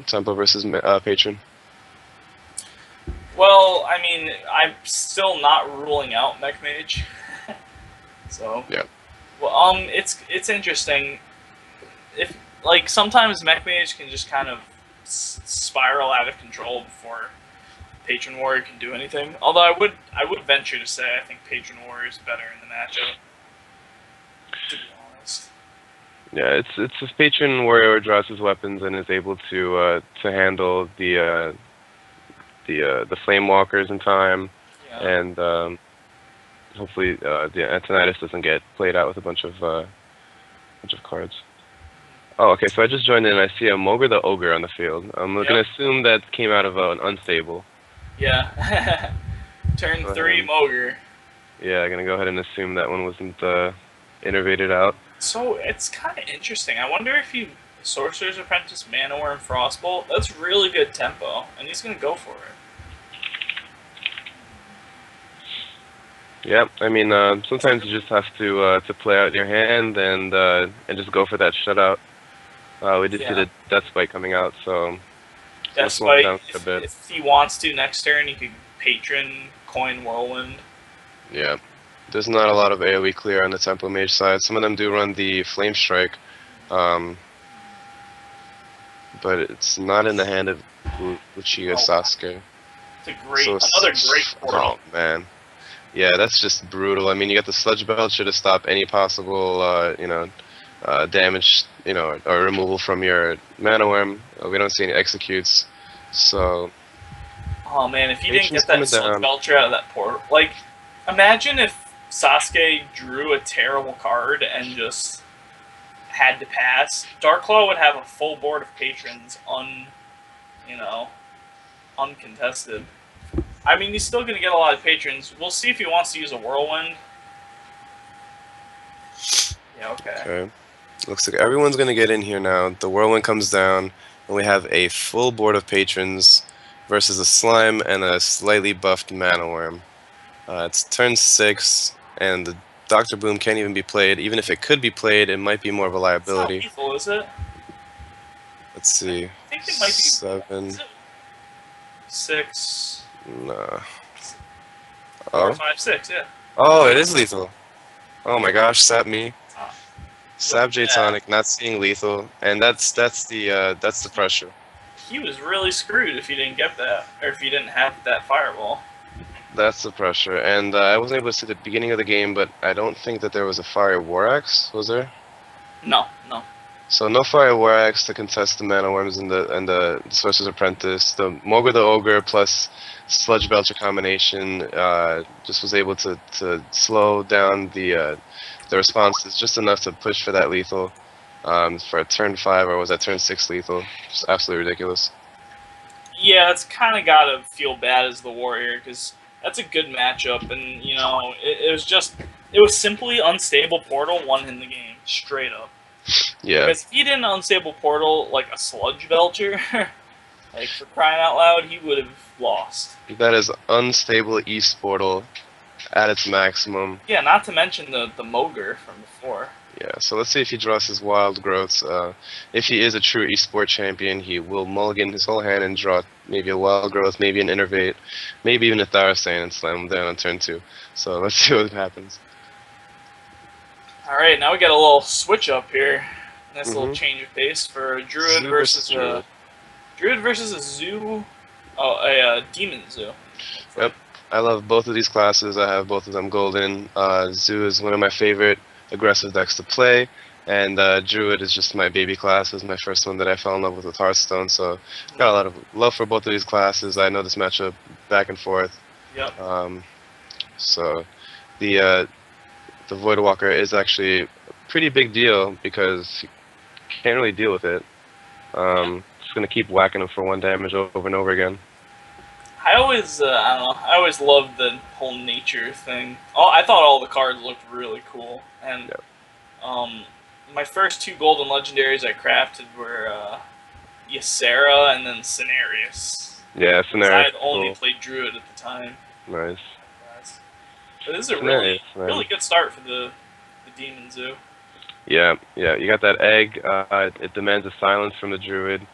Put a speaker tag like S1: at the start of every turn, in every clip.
S1: Tempo versus Patron?
S2: Well, I mean, I'm still not ruling out Mech Mage. So,
S1: Yeah.
S2: well, it's interesting. If like sometimes Mech Mage can just kind of spiral out of control before Patron Warrior can do anything. Although I would venture to say I think Patron Warrior is better in the matchup. To be honest.
S1: Yeah, it's if Patron Warrior draws his weapons and is able to handle the Flame Walkers in time,
S2: Yeah.
S1: and hopefully the Antonitis doesn't get played out with a bunch of cards. Oh, okay. So I just joined in and I see a Mogre the Ogre on the field. I'm
S2: Yep.
S1: gonna assume that came out of an unstable.
S2: Yeah. Turn 3 Mogre.
S1: Yeah, I'm gonna go ahead and assume that one wasn't innervated out.
S2: So it's kind of interesting. I wonder if he Sorcerer's Apprentice, Mana Worm, Frostbolt. That's really good tempo, and he's gonna go for it.
S1: Yeah, I mean sometimes you just have to play out your hand and just go for that shutout. We did see the Death Spite coming out, so
S2: Death Spite. If he wants to next turn, he could Patron, Coin, Whirlwind.
S1: Yeah. There's not a lot of AoE clear on the Tempo Mage side. Some of them do run the Flame Strike, but it's not in the hand of Uchiha Sasuke.
S2: It's another great portal.
S1: Oh man, yeah, that's just brutal. I mean, you got the Sludge Belcher to stop any possible, damage, or removal from your Mana Worm. We don't see any executes, so.
S2: Oh man, if you didn't get that Sludge Belcher out of that portal, like, imagine if Sasuke drew a terrible card and just had to pass. Darklaw would have a full board of patrons uncontested. I mean, he's still going to get a lot of patrons. We'll see if he wants to use a Whirlwind. Yeah, okay.
S1: Looks like everyone's going to get in here now. The Whirlwind comes down, and we have a full board of patrons versus a Slime and a slightly buffed Mana Worm. It's turn 6, and the Dr. Boom can't even be played. Even if it could be played, it might be more of a liability.
S2: It's not lethal, is it?
S1: Let's see.
S2: I think it might be
S1: 7.
S2: 6.
S1: Nah.
S2: 4, 5, 6, yeah.
S1: Oh, it is lethal. Oh my gosh, sap me. Sap J-Tonic, not seeing lethal, and that's the pressure.
S2: He was really screwed if he didn't get that, or if he didn't have that fireball.
S1: That's the pressure, and I wasn't able to see the beginning of the game, but I don't think that there was a Fire War Axe, was there?
S2: No.
S1: So no Fire War Axe to contest the Mana Worms and the Sorcerer's Apprentice. The Mogre the Ogre plus Sludge Belcher combination just was able to slow down the responses just enough to push for that lethal for a turn 5, or was that turn 6 lethal? Just absolutely ridiculous.
S2: Yeah, it's kind of got to feel bad as the Warrior, because that's a good matchup, and, it was simply Unstable Portal won in the game, straight up.
S1: Yeah.
S2: Because if he didn't Unstable Portal, like a Sludge Belcher, like, for crying out loud, he would have lost.
S1: That is Unstable East Portal at its maximum.
S2: Yeah, not to mention the Mogre from before.
S1: Yeah, so let's see if he draws his Wild Growths. If he is a true Esport champion, he will mulligan his whole hand and draw maybe a Wild Growth, maybe an Innervate, maybe even a Tharasane and slam him down on turn 2. So let's see what happens.
S2: Alright, now we got a little switch up here. Nice little change of pace for a Druid versus a Zoo. Oh, a Demon Zoo.
S1: Yep, I love both of these classes. I have both of them golden. Zoo is one of my favorite aggressive decks to play, and Druid is just my baby class. It was my first one that I fell in love with Hearthstone, so got a lot of love for both of these classes. I know this matchup back and forth.
S2: Yep.
S1: So the Voidwalker is actually a pretty big deal because you can't really deal with it. Just gonna keep whacking him for 1 damage over and over again.
S2: I always, I don't know, I always loved the whole nature thing. I thought all the cards looked really cool, and my first 2 golden legendaries I crafted were Ysera and then Cenarius.
S1: Yeah, Cenarius.
S2: I had only played Druid at the time.
S1: Nice.
S2: But this is a really good start for the Demon Zoo.
S1: Yeah, you got that egg. It demands a silence from the Druid.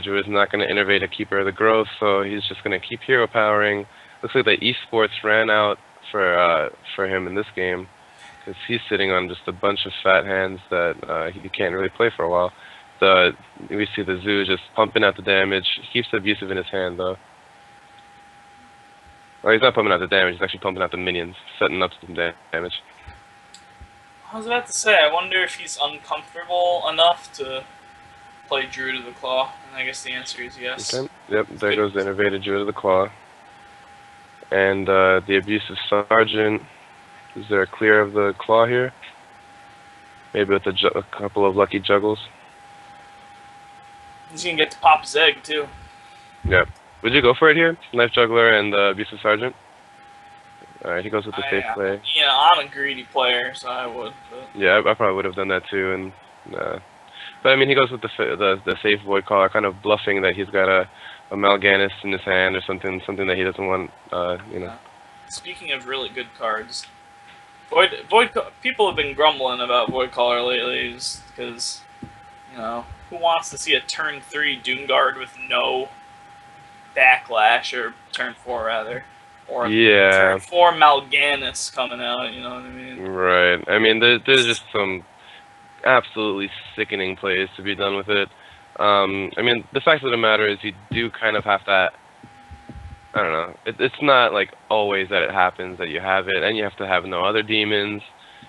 S1: Druid's not going to innervate a Keeper of the Growth, so he's just going to keep hero powering. Looks like the esports ran out for him in this game, because he's sitting on just a bunch of fat hands that he can't really play for a while. We see the Zoo just pumping out the damage. He keeps the Abusive in his hand, though. Well, he's not pumping out the damage, he's actually pumping out the minions, setting up some damage.
S2: I was about to say, I wonder if he's uncomfortable enough to play Druid of the Claw, and I guess the answer is yes.
S1: Okay. Yep, there goes the innovated Druid of the Claw. And the Abusive Sergeant. Is there a clear of the Claw here? Maybe with a couple of lucky juggles.
S2: He's gonna get to pop his egg, too.
S1: Yep. Would you go for it here? Knife Juggler and the Abusive Sergeant? Alright, he goes with the safe play.
S2: Yeah, I'm a greedy player, so I would. But...
S1: Yeah, I probably would have done that too. And but I mean, he goes with the safe Void Caller, kind of bluffing that he's got a Mal'Ganis in his hand or something that he doesn't want. You know.
S2: Speaking of really good cards, people have been grumbling about Void Caller lately, because you know, who wants to see a turn 3 Doomguard with no backlash, or turn 4 rather, or turn 4 Mal'Ganis coming out? You know what I mean?
S1: Right. I mean, there's just some absolutely sickening plays to be done with it. I mean, the fact of the matter is, you do kind of have to. I don't know. It's not like always that it happens that you have it, and you have to have no other demons.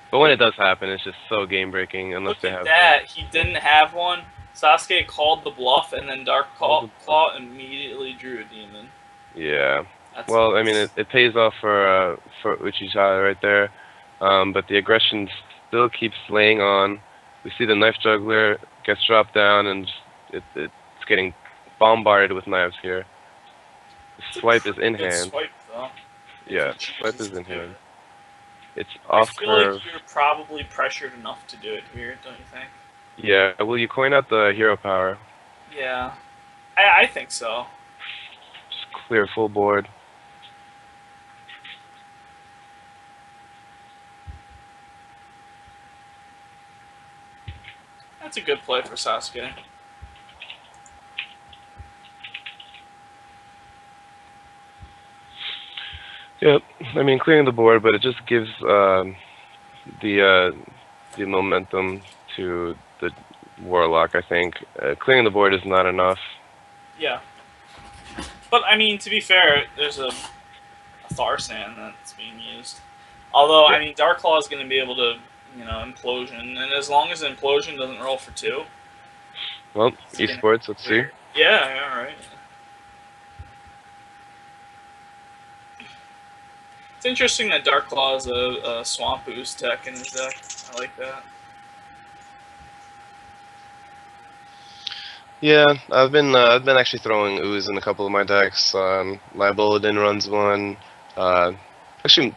S1: But when it does happen, it's just so game breaking. Unless
S2: Look
S1: they
S2: at
S1: have
S2: that. He didn't have one. Sasuke called the bluff, and then Dark Claw immediately drew a demon.
S1: Yeah.
S2: That's
S1: well,
S2: nice.
S1: I mean, it pays off for Uchiha right there, but the aggression still keeps laying on. We see the Knife Juggler gets dropped down, and it's getting bombarded with knives here. The swipe is in hand.
S2: Swipe, though.
S1: Yeah, swipe is in hand. It's off curve.
S2: I feel like you're probably pressured enough to do it here, don't you think?
S1: Yeah, will you coin out the hero power?
S2: Yeah, I think so.
S1: Just clear full board.
S2: That's a good play for Sasuke.
S1: Yep, I mean, clearing the board, but it just gives the momentum to the Warlock, I think. Clearing the board is not enough.
S2: Yeah. But, I mean, to be fair, there's a Tharsan that's being used. Although, I mean, Dark Claw is going to be able to, you know, Implosion. And as long as Implosion doesn't roll for 2...
S1: Well, esports, let's see.
S2: Yeah, alright. It's interesting that Dark Claw is a Swamp Ooze tech in his deck. I like that.
S1: Yeah, I've been actually throwing Ooze in a couple of my decks. Liboladin runs one. Actually,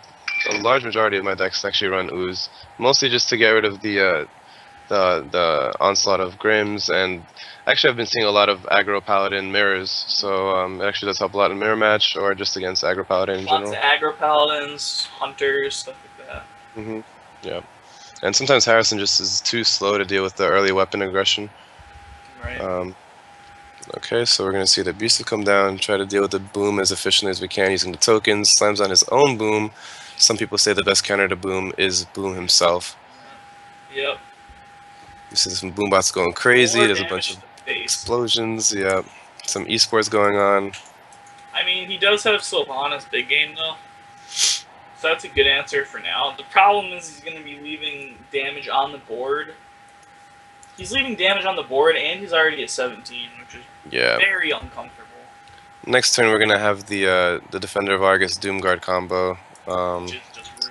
S1: a large majority of my decks actually run Ooze, mostly just to get rid of the onslaught of Grims, and actually I've been seeing a lot of aggro paladin mirrors, so it actually does help a lot in mirror match or just against aggro paladin in general.
S2: Lots of aggro paladins, hunters, stuff like that.
S1: Yeah, and sometimes Harrison just is too slow to deal with the early weapon aggression.
S2: Right.
S1: Okay, so we're gonna see the Abusive come down, try to deal with the boom as efficiently as we can using the tokens. Slams on his own boom. Some people say the best counter to boom is boom himself.
S2: Yep.
S1: You see some boombots going crazy. There's a bunch of explosions. Yeah, some esports going on.
S2: I mean, he does have Sylvanas big game though, so that's a good answer for now. The problem is he's going to be leaving damage on the board. He's leaving damage on the board, and he's already at 17, which is very uncomfortable.
S1: Next turn, we're gonna have the Defender of Argus Doomguard combo.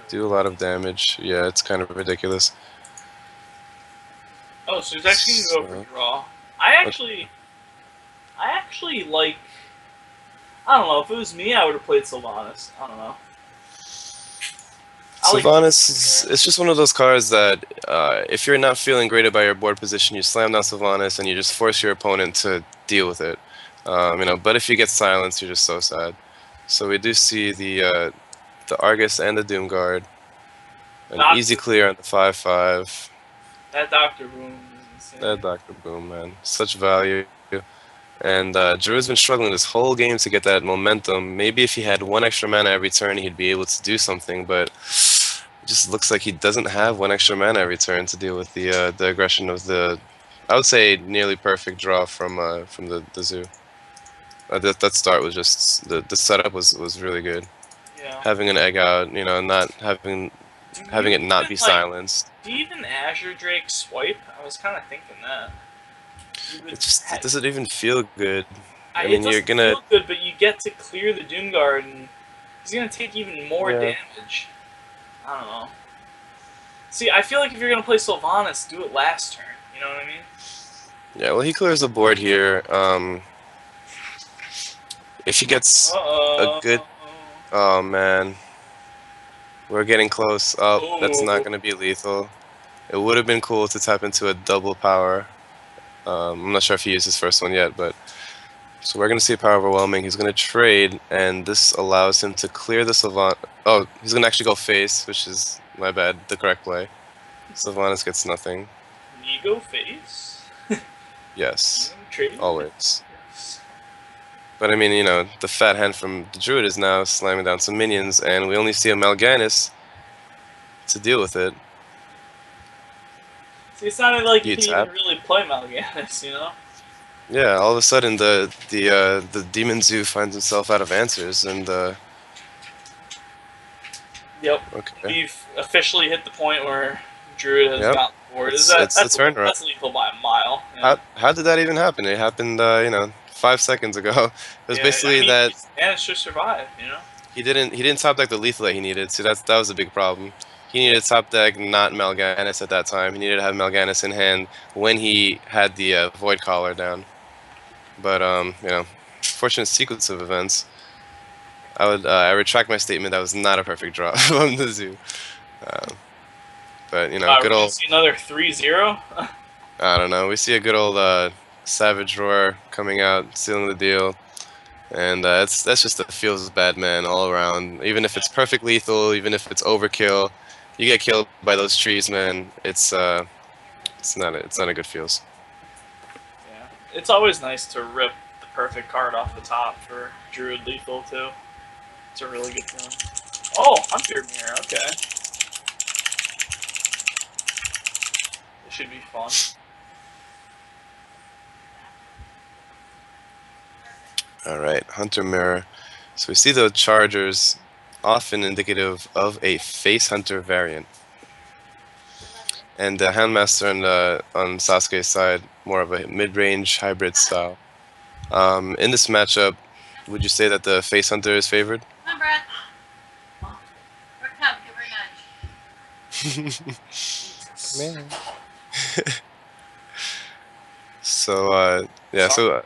S1: Do a lot of damage. Yeah, it's kind of ridiculous.
S2: Oh, so he's actually going to go for draw. I actually like... I don't know, if it was me, I would have played Sylvanas. I don't know.
S1: Sylvanas, it's just one of those cards that if you're not feeling great about your board position, you slam down Sylvanas and you just force your opponent to deal with it. You know, but if you get silenced, you're just so sad. So we do see the Argus and the Doomguard. An easy clear on the 5/5.
S2: That Dr. Boom is insane.
S1: That Dr. Boom, man. Such value. And Druid's been struggling this whole game to get that momentum. Maybe if he had one extra mana every turn, he'd be able to do something, but it just looks like he doesn't have one extra mana every turn to deal with the aggression of the, I would say, nearly perfect draw from the zoo. That start was just the setup was really good.
S2: Yeah.
S1: Having an egg out, you know, not having it not be silenced.
S2: Do you even Azure Drake swipe? I was kind of thinking that.
S1: It doesn't even feel good. I
S2: mean,
S1: mean, you're gonna
S2: feel good, but you get to clear the Doomguard, and he's gonna take even more damage. I don't know. See, I feel like if you're gonna play Sylvanas, do it last turn. You know what I mean?
S1: Yeah. Well, he clears the board here. If he gets a good, oh man, we're getting close. Oh, that's not gonna be lethal. It would have been cool to tap into a double power. I'm not sure if he used his first one yet, but so we're gonna see power overwhelming. He's gonna trade, and this allows him to clear the Sylvanas. Oh, he's gonna actually go face, which is my bad, the correct play. Sylvanas gets nothing.
S2: You go face.
S1: Yes, always. Yes. But I mean, you know, the fat hand from the Druid is now slamming down some minions, and we only see a Mal'Ganis to deal with it.
S2: See, it sounded like you didn't even really play Mal'Ganis, you know?
S1: Yeah, all of a sudden the Demon Zoo finds himself out of answers, and
S2: yep. Okay. We've officially hit the point where Druid has gotten bored. That's the turnaround. That's lethal by a mile.
S1: Yeah. How did that even happen? It happened, you know, 5 seconds ago. It was basically that.
S2: He managed to survive, you know.
S1: He didn't top deck the lethal that he needed. So that was a big problem. He needed top deck not Mal'Ganis at that time. He needed to have Mal'Ganis in hand when he had the Void Collar down. But you know, fortunate sequence of events. I retract my statement. That was not a perfect draw from the zoo. But you know, good old.
S2: See another 3-0.
S1: I don't know. We see a good old Savage Roar coming out, sealing the deal, and that's just a feels bad man all around. Even if it's perfect lethal, even if it's overkill, you get killed by those trees, man. It's not a good feels.
S2: Yeah, it's always nice to rip the perfect card off the top for Druid lethal too. It's a really good feeling. Oh, Hunter Mirror. Okay. It should be fun.
S1: Alright, Hunter Mirror. So we see the Chargers, often indicative of a Face Hunter variant. And the Handmaster on Sasuke's side, more of a mid-range hybrid style. In this matchup, would you say that the Face Hunter is favored?
S3: Come on, Brad. Come, give her a nudge.
S1: Man. So, yeah, so...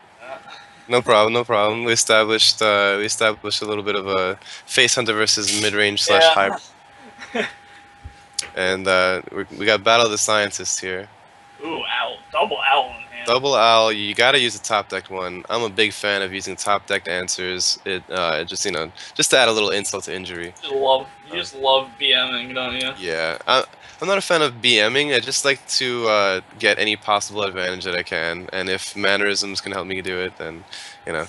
S1: No problem. We established a little bit of a Face Hunter versus mid-range / hybrid. And we got Battle of the Scientists here.
S2: Ooh, owl. Double owl in hand.
S1: Double owl, you gotta use a top-decked one. I'm a big fan of using top-decked answers. It just, you know, just to add a little insult to injury.
S2: You just love BMing, don't you?
S1: Yeah. I'm not a fan of BMing. I just like to get any possible advantage that I can, and if mannerisms can help me do it, then, you know,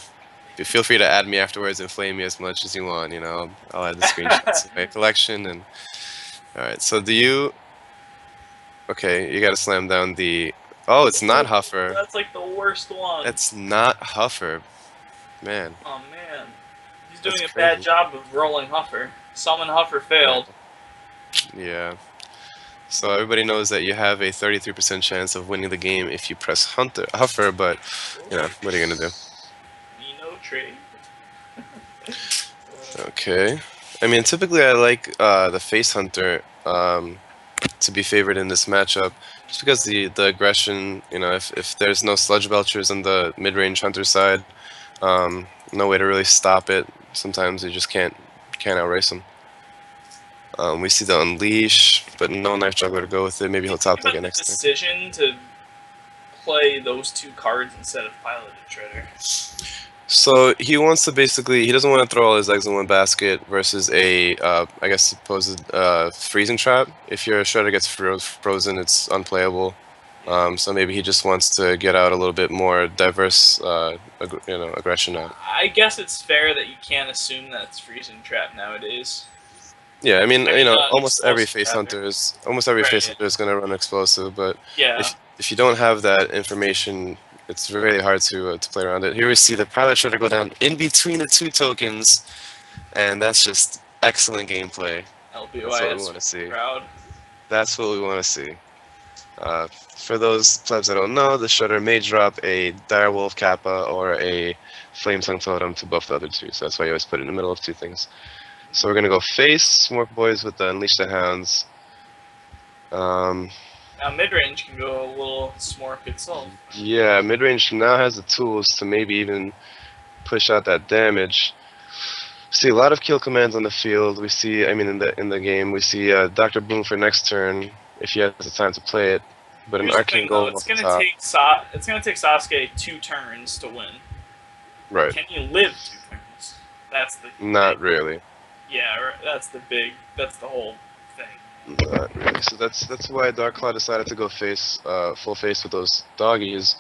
S1: feel free to add me afterwards and flame me as much as you want. You know, I'll add the screenshots of my collection. And all right, so do you? Okay, you got to slam down the. Oh, it's not Huffer.
S2: That's like the worst one.
S1: It's not Huffer, man.
S2: Oh man, he's doing a bad job of rolling Huffer. Summon Huffer failed.
S1: Yeah. So everybody knows that you have a 33% chance of winning the game if you press Huffer, but, you know, what are you going to do?
S2: No trade.
S1: Okay. I mean, typically I like the Face Hunter to be favored in this matchup, just because the aggression, you know, if there's no Sludge Belchers on the mid-range Hunter side, no way to really stop it. Sometimes you just can't outrace them. We see the Unleash, but no Knife Juggler to go with it. Maybe he'll top deck it next time.
S2: Decision to play those two cards instead of Piloted Shredder.
S1: So he wants to he doesn't want to throw all his eggs in one basket versus a, I guess, supposed freezing trap. If your Shredder gets frozen, it's unplayable. So maybe he just wants to get out a little bit more diverse, aggression out.
S2: I guess it's fair that you can't assume that it's freezing trap nowadays.
S1: Yeah, I mean, almost every
S2: Explosive
S1: face
S2: trap.
S1: hunter is gonna run explosive, but
S2: Yeah.
S1: if you don't have that information, it's really hard to play around it. Here we see the pilot shredder go down in between the two tokens, and that's just excellent gameplay. That's what we
S2: LBYS
S1: want to see.
S2: proud.
S1: That's what we want to see. For those plebs that don't know, the shredder may drop a direwolf kappa or a flamesong totem to buff the other two, so that's why you always put it in the middle of two things. So we're gonna go face Mork Boys with the Unleash the Hounds.
S2: Now mid range can go a little smork itself.
S1: Yeah, mid range now has the tools to maybe even push out that damage. See a lot of kill commands on the field. We see, I mean, in the game, we see Dr. Boom for next turn if he has the time to play it. But
S2: Here's
S1: an
S2: the
S1: arcane
S2: thing, though.
S1: golem
S2: It's
S1: off the
S2: gonna
S1: top.
S2: take Sasuke 2 turns to win.
S1: Right.
S2: Can he live 2 turns? That's the
S1: Not really.
S2: Yeah, that's the whole thing.
S1: Not really. So that's why Dark Claw decided to go full face with those doggies.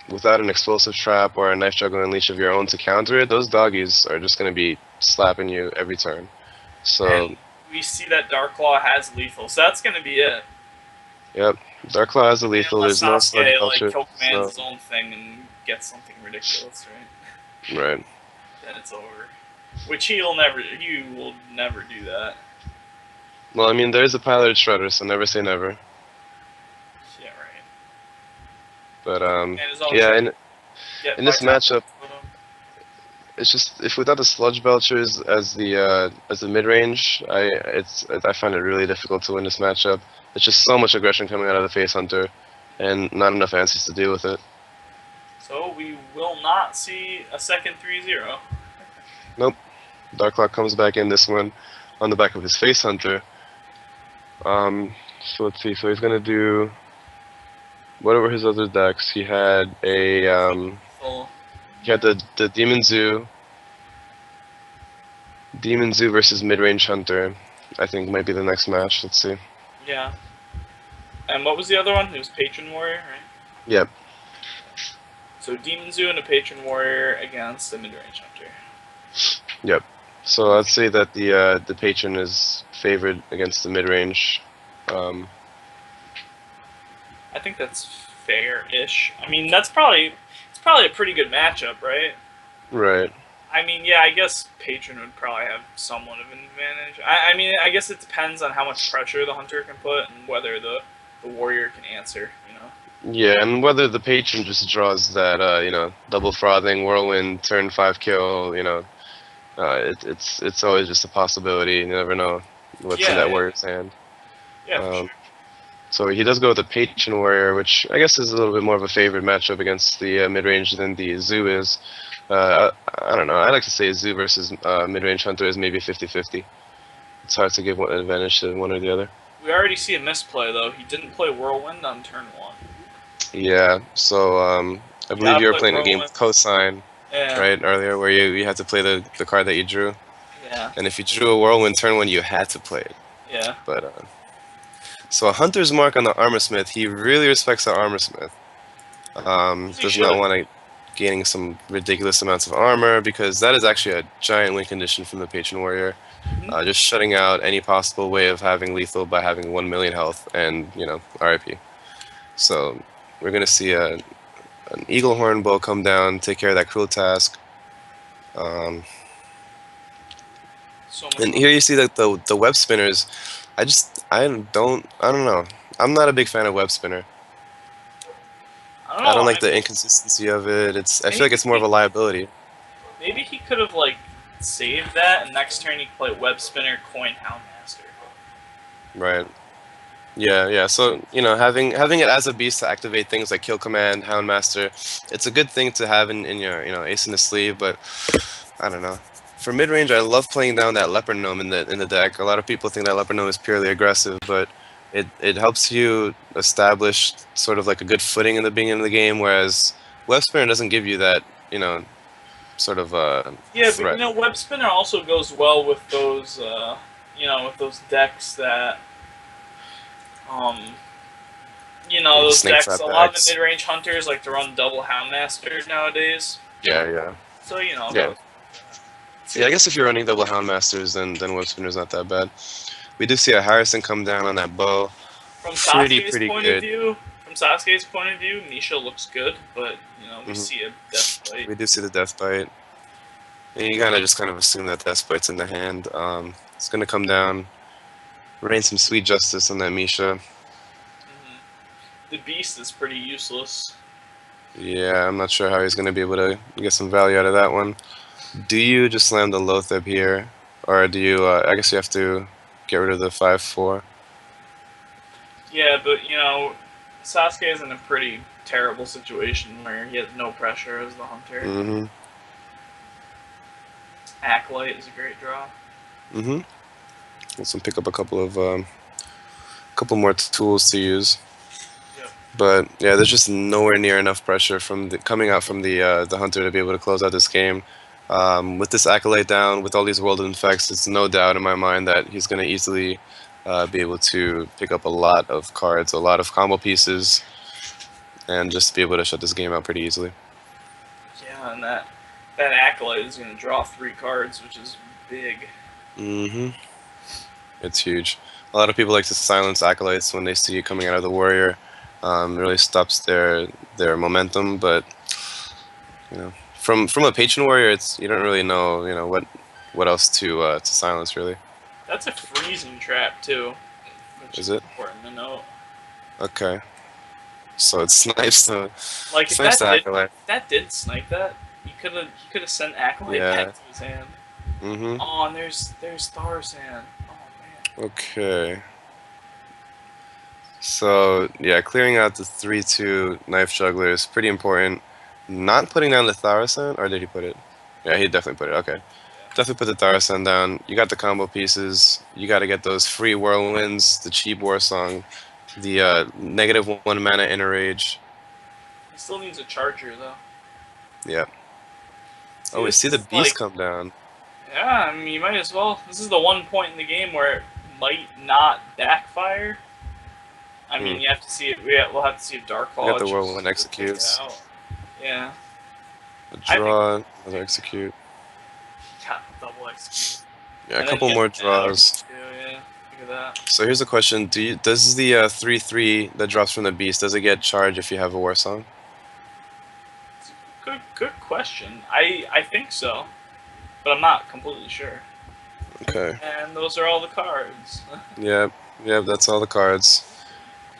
S1: Without an explosive trap or a knife juggling unleash of your own to counter it, those doggies are just going to be slapping you every turn. So,
S2: and we see that Dark Claw has lethal, so that's gonna be it.
S1: yep, Dark Claw has a lethal.
S2: Unless
S1: There's no sludge
S2: Sasuke
S1: culture.
S2: kill commands
S1: So,
S2: his own thing and gets something ridiculous, right?
S1: right.
S2: Then it's over. Which he will never do that.
S1: Well, I mean, there's a piloted shredder, so never say never.
S2: Yeah, right.
S1: But
S2: And his own
S1: yeah,
S2: get
S1: in this
S2: part-time
S1: matchup,
S2: with him.
S1: it's just if without the sludge belchers as the mid range, I find it really difficult to win this matchup. It's just so much aggression coming out of the face hunter, and not enough answers to deal with it.
S2: So we will not see a second 3-0.
S1: Nope. Darklock comes back in this one on the back of his face hunter. So let's see. So he's gonna do whatever his other decks. He had
S2: Oh,
S1: he had the Demon Zoo. Demon Zoo versus mid-range hunter. I think might be the next match. Let's see.
S2: yeah. And what was the other one? It was Patron Warrior, right?
S1: Yep.
S2: So Demon Zoo and a Patron Warrior against the mid-range hunter.
S1: Yep. So I'd say that the patron is favored against the mid-range.
S2: I think that's fair-ish. I mean, it's probably a pretty good matchup, right?
S1: Right.
S2: I mean, yeah, I guess Patron would probably have somewhat of an advantage. I mean, I guess it depends on how much pressure the hunter can put and whether the warrior can answer, you know?
S1: Yeah, and whether the patron just draws that double frothing whirlwind turn 5 kill, it's always just a possibility. You never know what's in that warrior's hand.
S2: Yeah, for sure.
S1: So he does go with the patron warrior, which I guess is a little bit more of a favored matchup against the mid-range than the zoo is. I don't know. I like to say zoo versus mid-range hunter is maybe 50-50. It's hard to give one advantage to one or the other.
S2: We already see a misplay, though. He didn't play Whirlwind on turn 1.
S1: Yeah, so I believe you were playing a game with
S2: Whirlwind.
S1: Cosine,
S2: Yeah.
S1: right, earlier, where you had to play the card that you drew.
S2: Yeah.
S1: And if you drew a whirlwind turn 1, you had to play it.
S2: Yeah.
S1: But so a hunter's mark on the armor smith, he really respects the armor smith. Does not want to gaining some ridiculous amounts of armor, because that is actually a giant win condition from the patron warrior. Just shutting out any possible way of having lethal by having 1 million health and RIP. So we're gonna see an eagle horn bow come down, take care of that cruel task. And here you see that the web spinners. I don't know. I'm not a big fan of web spinner. I don't like the inconsistency of it. I feel like it's more of a liability.
S2: Maybe he could have saved that, and next turn he could play web spinner, coin houndmaster.
S1: Right. Yeah. So having it as a beast to activate things like kill command, houndmaster, it's a good thing to have in your ace in the sleeve. But I don't know. For mid range, I love playing down that leopard gnome in the deck. A lot of people think that leopard gnome is purely aggressive, but it helps you establish sort of like a good footing in the beginning of the game, whereas web spinner doesn't give you that sort of
S2: yeah,
S1: threat.
S2: but web spinner also goes well with those with those decks that You know,
S1: Yeah, he
S2: those
S1: snake
S2: decks,
S1: trap
S2: a lot of the
S1: backs.
S2: mid-range hunters like to run double Houndmaster nowadays.
S1: Yeah, yeah.
S2: So, you know,
S1: Yeah.
S2: those.
S1: Yeah, I guess if you're running double Houndmasters, then Web Spinner's not that bad. We do see a Harrison come down on that bow.
S2: From
S1: Pretty,
S2: Sasuke's
S1: pretty
S2: point of
S1: good.
S2: view, Misha looks good, but, you know, we
S1: Hmm.
S2: see a death bite.
S1: We do see the Death Bite. And you gotta just kind of assume that Death Bite's in the hand. It's gonna come down, rain some sweet justice on that Misha.
S2: Hmm. The beast is pretty useless.
S1: Yeah, I'm not sure how he's gonna be able to get some value out of that one. Do you just slam the Lotheb here? Or do you, I guess you have to get rid of the 5-4.
S2: Yeah, but, you know, Sasuke is in a pretty terrible situation where he has no pressure as the hunter.
S1: Mm-hmm.
S2: Acolyte is a great draw.
S1: Mm-hmm. Let's pick up a couple more tools to use.
S2: Yep.
S1: But yeah, there's just nowhere near enough pressure from coming out from the hunter to be able to close out this game. With this Acolyte down, with all these world infects, it's no doubt in my mind that he's going to easily be able to pick up a lot of cards, a lot of combo pieces, and just be able to shut this game out pretty easily.
S2: Yeah, and that Acolyte is going to draw 3 cards, which is big.
S1: Mm-hmm. It's huge. A lot of people like to silence Acolytes when they see it coming out of the Warrior. It really stops their momentum, but you know, from a Patron Warrior, it's you don't really know what else to silence really.
S2: That's a freezing trap too, which
S1: Is
S2: is
S1: it?
S2: important to note.
S1: Okay. So it snipes the
S2: Like if
S1: snipes the Acolyte.
S2: that did snipe that, he could have sent Acolyte
S1: Yeah.
S2: back to his hand.
S1: Mm-hmm.
S2: Oh, and there's Tharsan. Oh man.
S1: Okay. So yeah, clearing out the 3-2 knife juggler is pretty important. Not putting down the Tharasan, or did he put it? Yeah, he definitely put it. Okay. Definitely put the Tharasan down. You got the combo pieces. You got to get those free whirlwinds, the cheap war song, the -1 mana inner rage.
S2: He still needs a charger though.
S1: Yeah.
S2: See,
S1: Oh, we
S2: this
S1: see the
S2: is
S1: beast
S2: like,
S1: come down.
S2: yeah, I mean, you might as well. This is the one point in the game where it might not backfire. I mean, you have to see it. We'll have to see if Dark
S1: We got the
S2: chooses
S1: whirlwind
S2: to
S1: executes.
S2: take it out. Yeah,
S1: A
S2: I think
S1: draw, another execute.
S2: got double execute.
S1: Yeah, a
S2: And then
S1: couple
S2: get
S1: more
S2: the out
S1: draws.
S2: too, yeah, look at that.
S1: So here's a question: does the 3-3 that drops from the beast does it get charged if you have a war song?
S2: Good question. I think so, but I'm not completely sure.
S1: Okay.
S2: And those are all the cards.
S1: Yep. Yep. That's all the cards.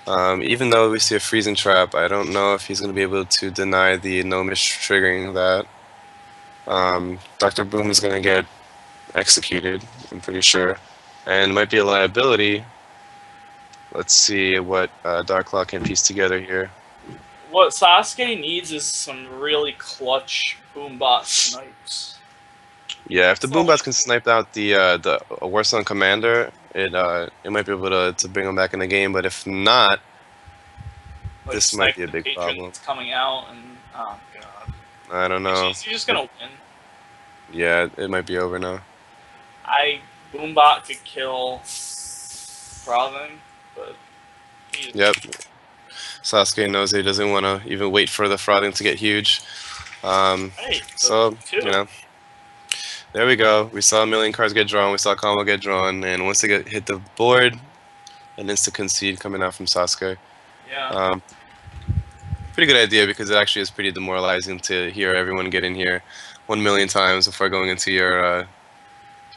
S1: Even though we see a freezing trap, I don't know if he's going to be able to deny the Gnomish triggering that. Dr. Boom is going to get executed, I'm pretty sure. And it might be a liability. Let's see what Dark Claw can piece together here.
S2: What Sasuke needs is some really clutch Boombot snipes.
S1: Yeah, if the
S2: That's all.
S1: Boombots can snipe out the Warsong Commander, it might be able to bring him back in the game. But if not,
S2: Like,
S1: this might
S2: snipe
S1: be a
S2: the
S1: big
S2: patron
S1: problem.
S2: that's coming out, and oh god.
S1: I don't know.
S2: He's just gonna win.
S1: Yeah, it might be over now.
S2: Boombot could kill Frothing, but
S1: Yep. Sasuke knows he doesn't want to even wait for the frothing to get huge.
S2: Hey,
S1: So,
S2: two.
S1: there we go. We saw a million cards get drawn. We saw a combo get drawn. And once they hit the board, an instant concede coming out from Sasuke.
S2: Yeah.
S1: Pretty good idea because it actually is pretty demoralizing to hear everyone get in here 1 million times before going into your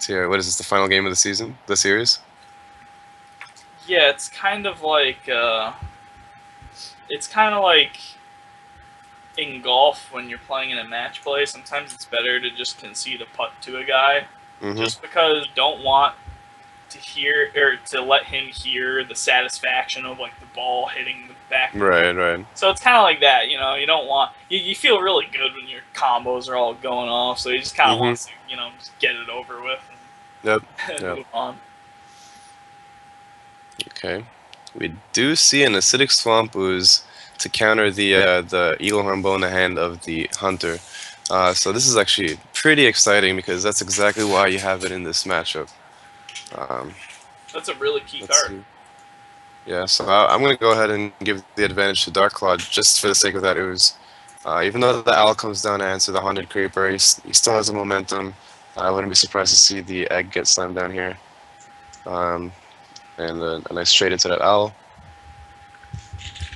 S1: what is this, the final game of the season, the series?
S2: Yeah, it's kind of like in golf when you're playing in a match play. Sometimes it's better to just concede a putt to a guy, just because you don't want to hear or to let him hear the satisfaction of like the ball hitting the back.
S1: Right, right.
S2: So it's kind of like that, you know. You don't want you feel really good when your combos are all going off. So you just kind of want to, just get it over with.
S1: Yep.
S2: And
S1: Yep.
S2: move on.
S1: Okay. We do see an acidic swamp ooze to counter the eagle horn bow in the hand of the hunter. So this is actually pretty exciting because that's exactly why you have it in this matchup.
S2: That's a really key
S1: Let's
S2: card.
S1: see. Yeah, so I'm going to go ahead and give the advantage to Dark Claw just for the sake of that ooze. Even though the owl comes down to answer the Haunted Creeper, he still has the momentum. I wouldn't be surprised to see the egg get slammed down here. Um, and a nice trade into that owl.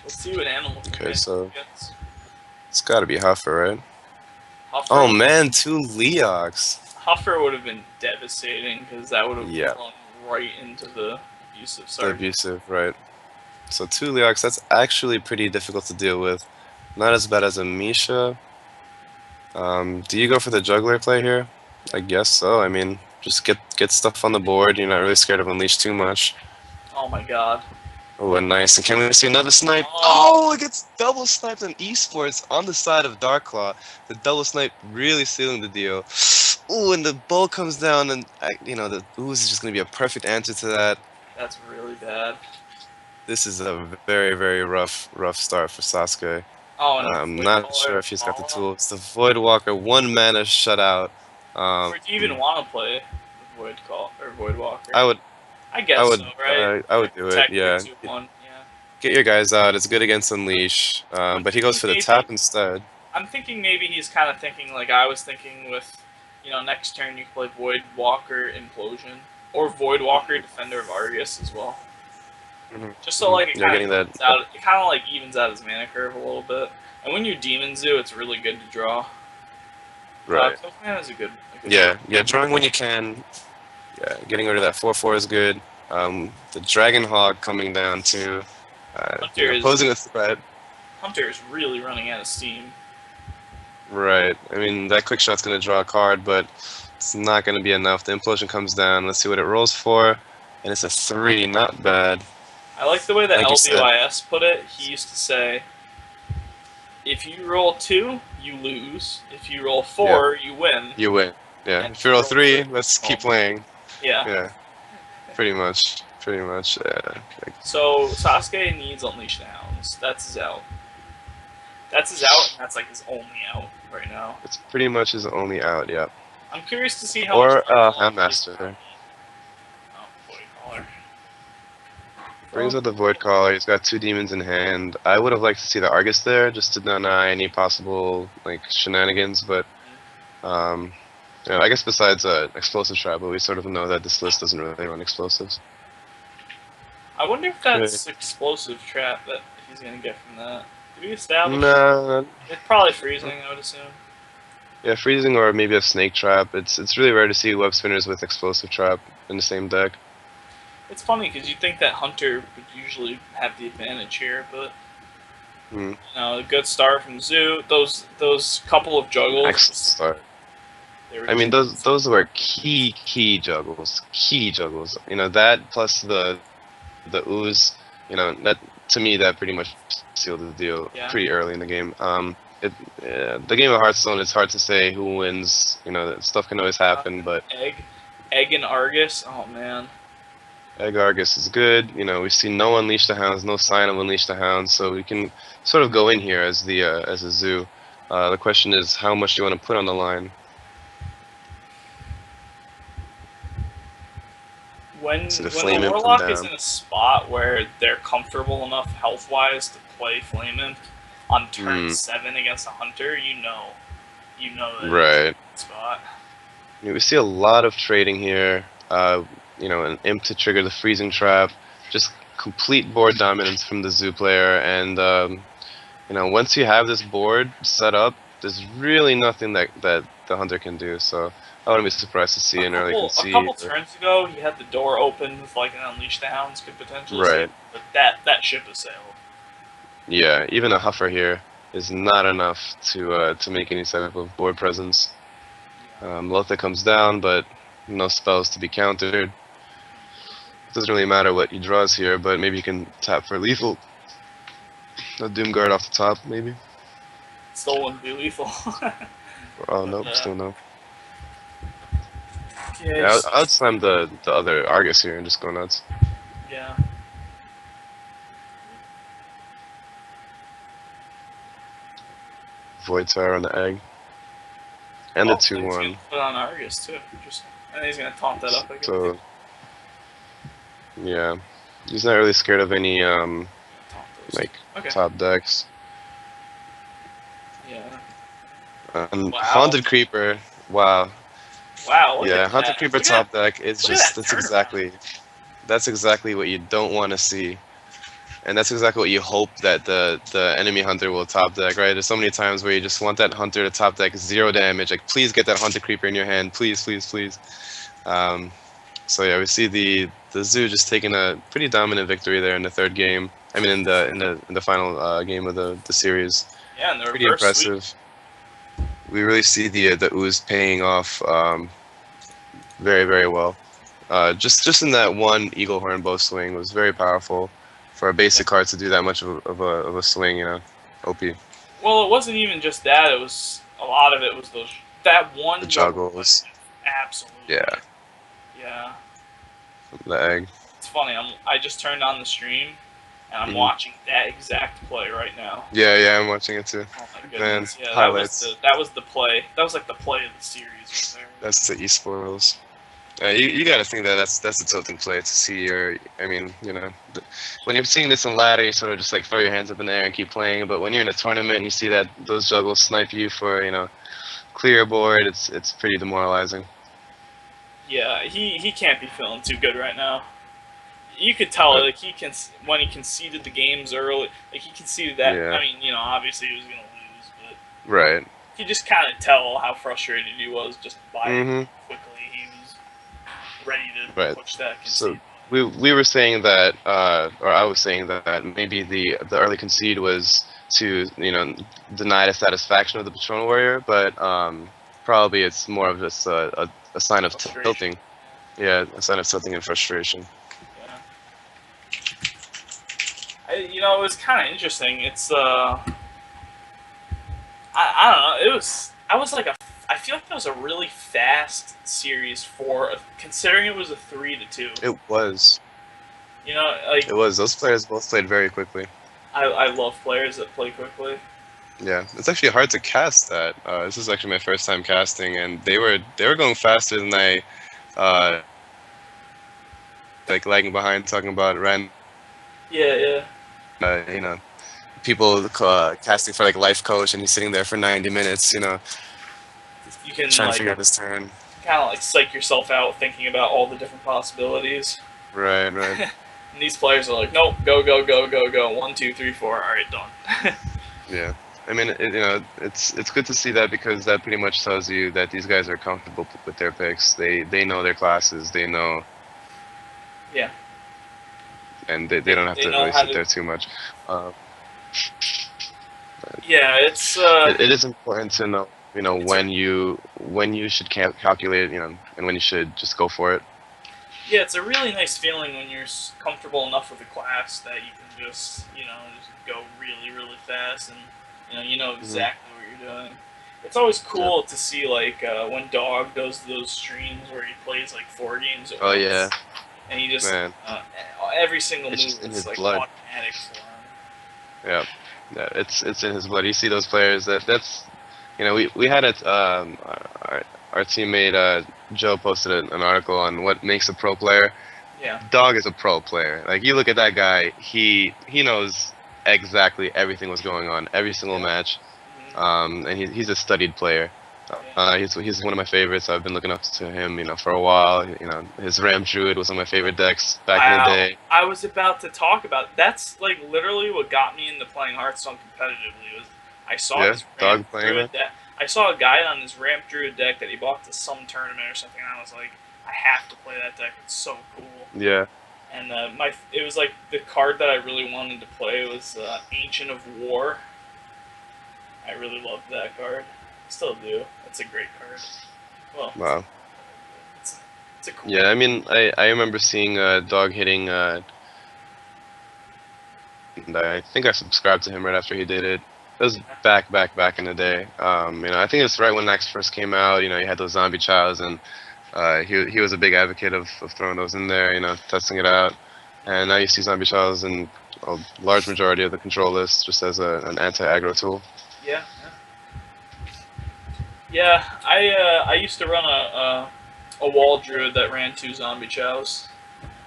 S2: Let's see what animal
S1: Okay,
S2: companion
S1: so
S2: he gets.
S1: it's got to be Huffer, right?
S2: Huffer.
S1: Oh man, 2 Leox.
S2: Huffer would have been devastating because that would have
S1: Yeah,
S2: run right into the abusive
S1: the
S2: sergeant.
S1: abusive, right. So 2 Leox, that's actually pretty difficult to deal with. Not as bad as a Misha. Do you go for the juggler play here? I guess so. I mean, just get stuff on the board. You're not really scared of Unleash too much.
S2: Oh my god.
S1: Oh, and nice. And can we see another snipe?
S2: Oh,
S1: Oh, it gets double sniped on esports on the side of Darklaw. The double snipe really sealing the deal. Ooh, and the bow comes down, and the ooze is just gonna be a perfect answer to that.
S2: that's really bad.
S1: This is a very, very rough start for Sasuke.
S2: Oh, and a
S1: I'm
S2: void
S1: not
S2: caller.
S1: sure if he's got the
S2: Oh.
S1: tools. The Void Walker, 1 mana shutout.
S2: Or do you even want to play the void call or void walker?
S1: I would,
S2: I
S1: I
S2: guess so,
S1: would,
S2: right?
S1: I would
S2: Like
S1: do it.
S2: protect your
S1: Yeah,
S2: 2/1. Yeah.
S1: get your guys out. It's good against Unleash.
S2: I'm
S1: But he goes
S2: thinking
S1: for the
S2: maybe.
S1: tap instead.
S2: I'm thinking maybe he's kind of thinking like I was thinking with, next turn you can play void walker implosion or void walker defender of Argus as well. Just so like it
S1: You're
S2: kind of
S1: getting that.
S2: evens out. It kind of like evens out his mana curve a little bit. And when you're Demon Zoo, it's really good to draw.
S1: Right.
S2: Token is a good.
S1: Yeah, yeah. Drawing when you can. Yeah, getting rid of that 4/4 is good. The Dragon Hog coming down to,
S2: Hunter is
S1: posing a threat.
S2: Hunter is really running out of steam.
S1: Right. I mean, that quick shot's gonna draw a card, but it's not gonna be enough. The implosion comes down. Let's see what it rolls for, and it's a 3. Not bad.
S2: I like the way that
S1: Like you said.
S2: LBYS put it. He used to say, if you roll 2, you lose. If you roll 4, you win.
S1: You win. Yeah.
S2: And
S1: If you roll 3, let's keep playing.
S2: Yeah.
S1: Yeah. Pretty much. Pretty much.
S2: So Sasuke needs Unleash the Hounds. That's his out. That's his out, and that's like his only out right now.
S1: It's pretty much his only out. Yeah.
S2: I'm curious to see how
S1: Or
S2: much.
S1: Handmaster there.
S2: Oh, boy, caller.
S1: Brings out the Void Caller. He's got 2 demons in hand. I would have liked to see the Argus there, just to deny any possible shenanigans. But I guess besides explosive trap, but we sort of know that this list doesn't really run explosives.
S2: I wonder if that's explosive trap that he's gonna get from that. Did we establish?
S1: Nah.
S2: It's probably freezing, I would assume.
S1: Yeah, freezing or maybe a snake trap. It's really rare to see web spinners with explosive trap in the same deck.
S2: It's funny because you'd think that Hunter would usually have the advantage here, but a good start from Zoo. Those couple of juggles.
S1: Excellent start. I mean, those were key juggles. Key juggles. That plus the ooze. That to me that pretty much sealed the deal pretty early in the game. The game of Hearthstone, it's hard to say who wins. Stuff can always happen, but
S2: Egg and Argus. Oh man.
S1: Egg Argus is good. We've seen no Unleash the Hounds, no sign of Unleash the Hounds, so we can sort of go in here as a zoo. The question is, how much do you want to put on the line?
S2: When the Warlock is in a spot where they're comfortable enough health-wise to play Flame Imp on turn 7 against a Hunter, you know that
S1: right.
S2: It's a spot.
S1: We see a lot of trading here. An Imp to trigger the freezing trap, just complete board dominance from the Zoo player, and once you have this board set up, there's really nothing that the Hunter can do. So I wouldn't be surprised to see an early concede.
S2: A couple turns ago, he had the door open with like an Unleash the Hounds could potentially
S1: right.
S2: But that ship has sailed.
S1: Yeah, even a Huffer here is not enough to make any type of board presence. Lotha comes down, but no spells to be countered. It doesn't really matter what he draws here, but maybe you can tap for lethal. A Doomguard off the top, maybe.
S2: Still wouldn't be lethal.
S1: Oh no, still no.
S2: Yeah,
S1: I'd slam the other Argus here and just go nuts.
S2: Yeah.
S1: Void Tower on the egg. And the 2/1.
S2: Put on Argus too. And he's gonna taunt that up again.
S1: So, yeah. He's not really scared of any
S2: Top those.
S1: like
S2: Okay.
S1: top decks.
S2: Yeah. Wow.
S1: Haunted Creeper. Wow.
S2: Wow. Look at
S1: Yeah, Haunted
S2: that.
S1: Creeper top deck is
S2: Look at
S1: just
S2: that turnaround.
S1: that's exactly what you don't want to see. And that's exactly what you hope that the enemy hunter will top deck, right? There's so many times where you just want that hunter to top deck 0 damage. Like, please get that Haunted Creeper in your hand, please, please, please. Um, so yeah, we see the Zoo just taking a pretty dominant victory there in the third game. I mean, in the final game of the series.
S2: Yeah, and the
S1: Pretty
S2: reverse sweep.
S1: impressive. We really see the ooze paying off very, very well. Just in that one Eagle Horn bow swing was very powerful for a
S2: Yeah.
S1: basic card to do that much of a swing, OP.
S2: Well, it wasn't even just that. It was a lot of it was those that
S1: The
S2: one juggle play.
S1: juggles,
S2: Absolutely.
S1: yeah,
S2: Yeah.
S1: the egg.
S2: It's funny. I just turned on the stream and I'm
S1: Hmm.
S2: watching that exact play right now.
S1: Yeah, yeah, I'm watching it too.
S2: Oh my
S1: Man,
S2: goodness. Yeah,
S1: highlights.
S2: that was the play. That was like the play of the series right there.
S1: That's the esports. You got to think that that's a tilting play to see your. I mean, when you're seeing this in ladder, you sort of just like throw your hands up in the air and keep playing. But when you're in a tournament and you see that those juggles snipe you for clear board, it's pretty demoralizing.
S2: Yeah, he can't be feeling too good right now. You could tell,
S1: But
S2: like when he conceded the games early, like he conceded that.
S1: yeah,
S2: I mean, obviously he was gonna lose, but
S1: right.
S2: you just kind of tell how frustrated he was just by
S1: Hmm.
S2: how quickly he was ready to
S1: Right.
S2: push that
S1: So
S2: concede.
S1: we were saying that, or I was saying that maybe the early concede was to deny the satisfaction of the Patronal Warrior, but probably it's more of just a sign of
S2: Frustration.
S1: tilting. Yeah, a sign of tilting and frustration.
S2: Yeah. It was kind of interesting. I don't know. I was like I feel like that was a really fast series considering it was a 3-2.
S1: It was.
S2: Like
S1: It was. Those players both played very quickly.
S2: I love players that play quickly.
S1: Yeah, it's actually hard to cast that. This is actually my first time casting, and they were going faster than I uh, like lagging behind, talking about random,
S2: Yeah, yeah.
S1: uh, you know, people casting for like life coach, and he's sitting there for 90 minutes,
S2: You can
S1: trying to
S2: like
S1: figure out his turn.
S2: kind of like psych yourself out thinking about all the different possibilities.
S1: Right, right.
S2: And these players are like, nope, go, go, go, go, go. 1, 2, 3, 4. All right, done.
S1: Yeah. I mean, it's good to see that because that pretty much tells you that these guys are comfortable with their picks. They know their classes. They know,
S2: Yeah.
S1: and they don't have
S2: They
S1: to
S2: know
S1: really
S2: how
S1: sit
S2: to.
S1: there too much. Uh,
S2: Yeah, it's
S1: it is important to know,
S2: it's a
S1: when you should calculate, and when you should just go for it.
S2: yeah, it's a really nice feeling when you're comfortable enough with a class that you can just go really, really fast, and you know
S1: Hmm.
S2: exactly what you're doing. It's always
S1: Yeah.
S2: cool to see like when Dog does those streams where he plays like 4 games at
S1: Oh yeah,
S2: once, and he just
S1: man.
S2: every single
S1: It's
S2: move
S1: just in
S2: is
S1: his
S2: like
S1: blood.
S2: automatic for him.
S1: Yeah, yeah. It's in his blood. You see those players that's we had it. Our teammate Joe posted an article on what makes a pro player.
S2: Yeah.
S1: Dog is a pro player. Like, you look at that guy, he knows exactly everything was going on every single
S2: Yeah.
S1: match.
S2: Mhm.
S1: And he's a studied player.
S2: Yeah.
S1: He's one of my favorites. I've been looking up to him, for a while. His Ram Druid was one of my favorite decks back in the
S2: Wow.
S1: day.
S2: I was about to talk about that's like literally what got me into playing Hearthstone competitively was I saw
S1: Yeah,
S2: his Ramp
S1: Dog playing
S2: Druid
S1: that.
S2: deck. I saw a guy on his Ramp Druid deck that he bought to some tournament or something, and I was like, I have to play that deck. It's so cool.
S1: Yeah,
S2: And it was like the card that I really wanted to play was Ancient of War. I really loved that card. Still do. It's a great card. Well,
S1: wow.
S2: it's, it's a cool.
S1: Yeah, I mean, I remember seeing Dog hitting, and I think I subscribed to him right after he did it. It was back in the day. I think it's right when Max first came out. You had those zombie childs, and he was a big advocate of throwing those in there. Testing it out. And now you see zombie childs in a large majority of the control list just as an anti-aggro tool.
S2: Yeah, yeah. I used to run a wall druid that ran 2 zombie chows,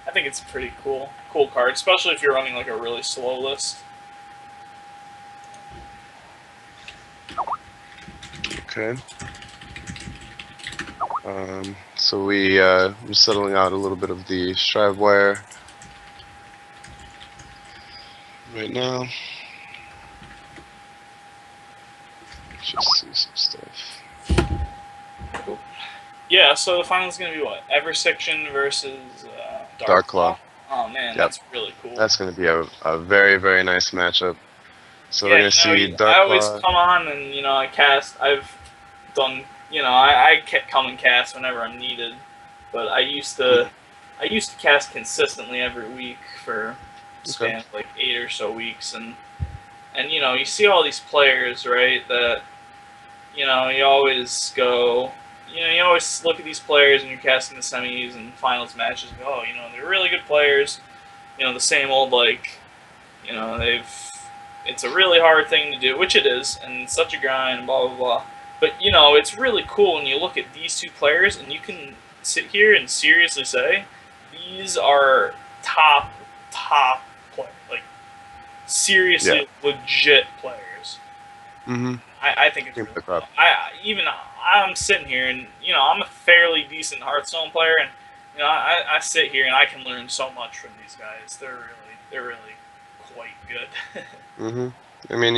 S2: I think it's a pretty cool card, especially if you're running like a really slow list.
S1: Okay. So we're settling out a little bit of the Strive wire right now. Just see some stuff.
S2: Cool. Yeah, so the final's gonna be what? Eversection versus
S1: Dark Claw.
S2: Oh man,
S1: Yep.
S2: that's really cool.
S1: That's going to be a very, very nice matchup. So
S2: yeah,
S1: we're going to see
S2: I
S1: Dark
S2: always
S1: Claw.
S2: come on and I cast. I've done I come and cast whenever I'm needed, but I used to cast consistently every week for a span of like 8 or so weeks, and you see all these players, right, that you always go, you always look at these players and you're casting the semis and finals matches and go, oh, they're really good players, the same old, like, it's a really hard thing to do, which it is, and it's such a grind and blah blah blah. But it's really cool when you look at these two players and you can sit here and seriously say these are top players, like seriously legit players.
S1: Mm-hmm.
S2: I think it's really cool. I'm sitting here and I'm a fairly decent Hearthstone player, and I sit here and I can learn so much from these guys. They're really quite good.
S1: Mm-hmm. I mean,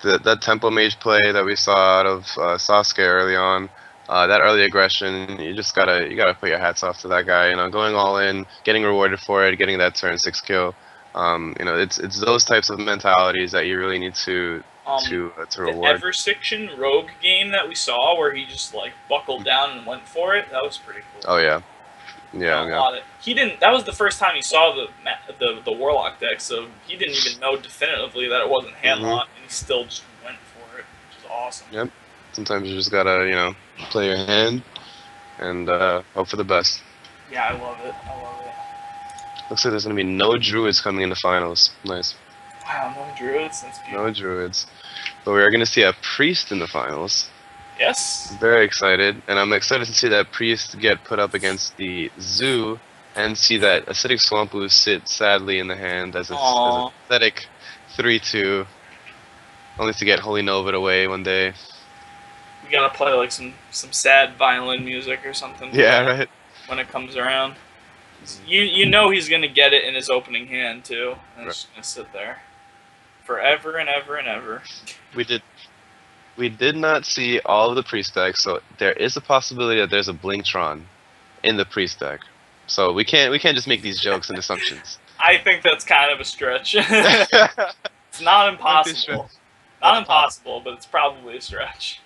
S1: that Tempo Mage play that we saw out of Sasuke early on, that early aggression, you gotta put your hats off to that guy. Going all in, getting rewarded for it, getting that turn 6 kill. It's those types of mentalities that you really need to reward.
S2: The Eversection Rogue game that we saw, where he just like buckled down and went for it, that was pretty cool.
S1: Oh yeah. Yeah.
S2: He didn't. That was the first time he saw the Warlock deck, so he didn't even know definitively that it wasn't handlock, and he still just went for it, which is awesome.
S1: Yep. Sometimes you just gotta play your hand and hope for the best.
S2: Yeah, I love it.
S1: Looks like there's gonna be no druids coming in the finals. Nice.
S2: Wow, no druids. That's beautiful.
S1: No druids, but we are gonna see a priest in the finals.
S2: Yes.
S1: Very excited, and I'm excited to see that priest get put up against the zoo and see that acidic Swampu sit sadly in the hand as a pathetic 3/2, only to get Holy Nova away one day.
S2: We gotta play like some sad violin music or something.
S1: Yeah, right.
S2: When it comes around, you know he's gonna get it in his opening hand too, and it's just gonna sit there forever and ever and ever.
S1: We did not see all of the priest decks, so there is a possibility that there's a Blinktron in the priest deck. So we can't just make these jokes and assumptions.
S2: I think that's kind of a stretch. It's not impossible. Not impossible, but it's probably a stretch.